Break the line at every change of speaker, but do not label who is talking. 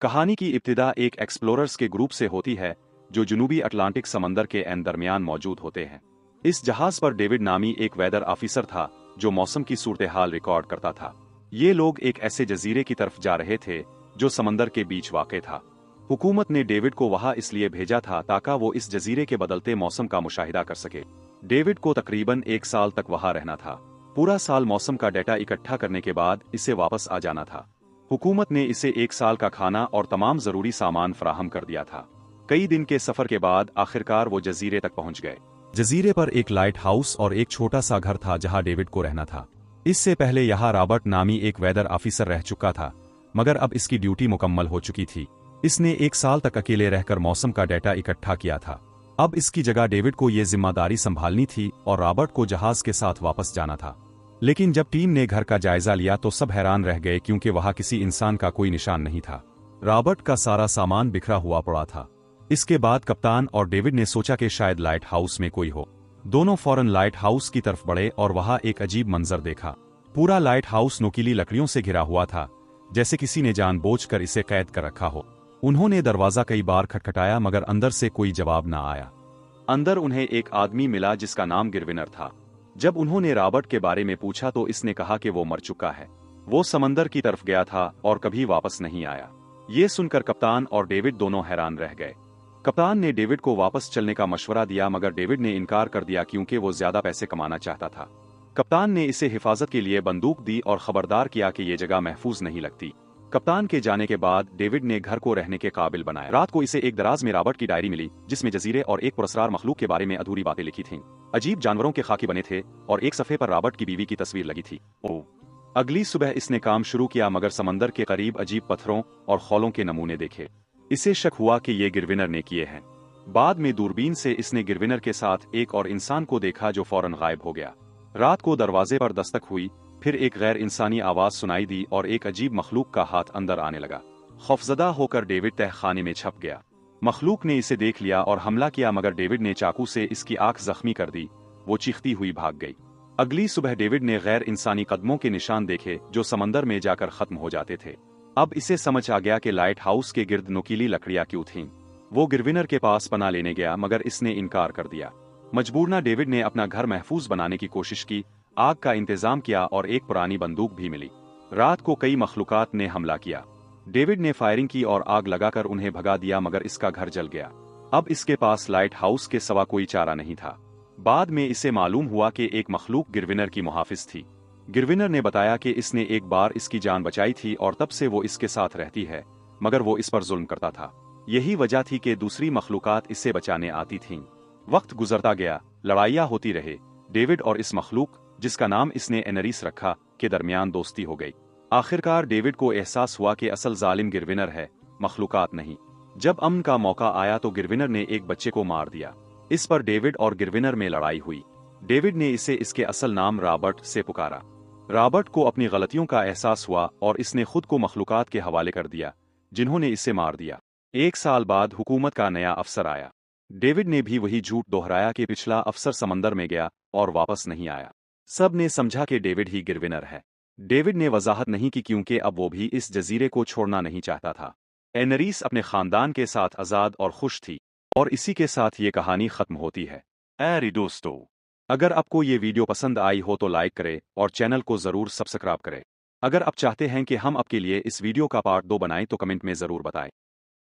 कहानी की इब्तिदा एक एक्सप्लोरर्स के ग्रुप से होती है जो जनूबी अटलांटिक समंदर के दरमियान मौजूद होते हैं। इस जहाज पर डेविड नामी एक वेदर ऑफिसर था जो मौसम की सूरत हाल रिकॉर्ड करता था। ये लोग एक ऐसे जजीरे की तरफ जा रहे थे जो समंदर के बीच वाक़ था। हुकूमत ने डेविड को वहां इसलिए भेजा था ताकि वो इस जजीरे के बदलते मौसम का मुशाहिदा कर सके। डेविड को तकरीबन 1 साल तक वहां रहना था। पूरा साल मौसम का डेटा इकट्ठा करने के बाद इसे वापस आ जाना था। हुकूमत ने इसे 1 साल का खाना और तमाम जरूरी सामान फराहम कर दिया था। कई दिन के सफर के बाद आखिरकार वो जजीरे तक पहुंच गए। जजीरे पर एक लाइट हाउस और एक छोटा सा घर था जहां डेविड को रहना था। इससे पहले यहाँ रॉबर्ट नामी एक वेदर ऑफिसर रह चुका था, मगर अब इसकी ड्यूटी मुकम्मल हो चुकी थी। इसने 1 साल तक अकेले रहकर मौसम का डेटा इकट्ठा किया था। अब इसकी जगह डेविड को ये जिम्मेदारी संभालनी थी और रॉबर्ट को जहाज के साथ वापस जाना था। लेकिन जब टीम ने घर का जायजा लिया तो सब हैरान रह गए क्योंकि वहां किसी इंसान का कोई निशान नहीं था। रॉबर्ट का सारा सामान बिखरा हुआ पड़ा था। इसके बाद कप्तान और डेविड ने सोचा कि शायद लाइट हाउस में कोई हो। दोनों फौरन लाइट हाउस की तरफ बढ़े और वहां एक अजीब मंजर देखा। पूरा लाइट हाउस नुकीली लकड़ियों से घिरा हुआ था, जैसे किसी ने जानबूझकर इसे कैद कर रखा हो। उन्होंने दरवाजा कई बार खटखटाया मगर अंदर से कोई जवाब न आया। अंदर उन्हें एक आदमी मिला जिसका नाम गिरविनर था। जब उन्होंने रॉबर्ट के बारे में पूछा तो इसने कहा कि वो मर चुका है। वो समंदर की तरफ गया था और कभी वापस नहीं आया। ये सुनकर कप्तान और डेविड दोनों हैरान रह गए। कप्तान ने डेविड को वापस चलने का मशवरा दिया मगर डेविड ने इनकार कर दिया क्योंकि वो ज्यादा पैसे कमाना चाहता था। कप्तान ने इसे हिफाजत के लिए बंदूक दी और खबरदार किया कि ये जगह महफूज नहीं लगती। कप्तान के जाने के बाद डेविड ने घर को रहने के काबिल बनाया। रात को इसे एक दराज में रॉबर्ट की डायरी मिली जिसमें जजीरे और एक पुरस्कार मखलूक के बारे में अधूरी बातें लिखी थीं। अजीब जानवरों के खाके बने थे और एक सफ़े पर रॉबर्ट की बीवी की तस्वीर लगी थी। अगली सुबह इसने काम शुरू किया मगर समंदर के करीब अजीब पत्थरों और खौलों के नमूने देखे। इसे शक हुआ कि ये गिरविनर ने किए हैं। बाद में दूरबीन से इसने गिरविनर के साथ एक और इंसान को देखा जो फौरन गायब हो गया। रात को दरवाजे पर दस्तक हुई, फिर एक गैर इंसानी आवाज सुनाई दी और एक अजीब मखलूक का हाथ अंदर आने लगा। खौफजदा होकर डेविड तहखाने में छप गया। मखलूक ने इसे देख लिया और हमला किया मगर डेविड ने चाकू से इसकी आंख जख्मी कर दी। वो चीखती हुई भाग गई। अगली सुबह डेविड ने गैर इंसानी कदमों के निशान देखे जो समंदर में जाकर खत्म हो जाते थे। अब इसे समझ आ गया कि लाइट हाउस के गिर्द नुकीली लकड़ियां क्यों थीं। वो गिरविनर के पास पनाह लेने गया मगर इसने इनकार कर दिया। मजबूरना डेविड ने अपना घर महफूज बनाने की कोशिश की, आग का इंतजाम किया और एक पुरानी बंदूक भी मिली। रात को कई मखलूकात ने हमला किया। डेविड ने फायरिंग की और आग लगाकर उन्हें भगा दिया मगर इसका घर जल गया। अब इसके पास लाइट हाउस के सिवा कोई चारा नहीं था। बाद में इसे मालूम हुआ कि एक मखलूक गिरविनर की मुहाफिज थी। गिरविनर ने बताया कि इसने एक बार इसकी जान बचाई थी और तब से वो इसके साथ रहती है, मगर वो इस पर जुल्म करता था। यही वजह थी कि दूसरी मखलूकात इससे बचाने आती थीं। वक्त गुजरता गया, लड़ाइयाँ होती रहे। डेविड और इस मखलूक, जिसका नाम इसने एनरीस रखा, के दरमियान दोस्ती हो गई। आखिरकार डेविड को एहसास हुआ कि असल जालिम गिरविनर है, मखलूकात नहीं। जब अमन का मौका आया तो गिरविनर ने एक बच्चे को मार दिया। इस पर डेविड और गिरविनर में लड़ाई हुई। डेविड ने इसे इसके असल नाम रॉबर्ट से पुकारा। रॉबर्ट को अपनी गलतियों का एहसास हुआ और इसने खुद को मखलूकात के हवाले कर दिया जिन्होंने इसे मार दिया। 1 साल बाद हुकूमत का नया अफसर आया। डेविड ने भी वही झूठ दोहराया कि पिछला अफसर समंदर में गया और वापस नहीं आया। सब ने समझा कि डेविड ही गिरविनर है। डेविड ने वजाहत नहीं की क्योंकि अब वो भी इस जजीरे को छोड़ना नहीं चाहता था। एनरीस अपने खानदान के साथ आज़ाद और खुश थी। और इसी के साथ ये कहानी खत्म होती है। ऐरी दोस्तों, अगर आपको ये वीडियो पसंद आई हो तो लाइक करें और चैनल को जरूर सब्सक्राइब करें। अगर आप चाहते हैं कि हम आपके लिए इस वीडियो का पार्ट 2 बनाएं तो कमेंट में जरूर बताएं।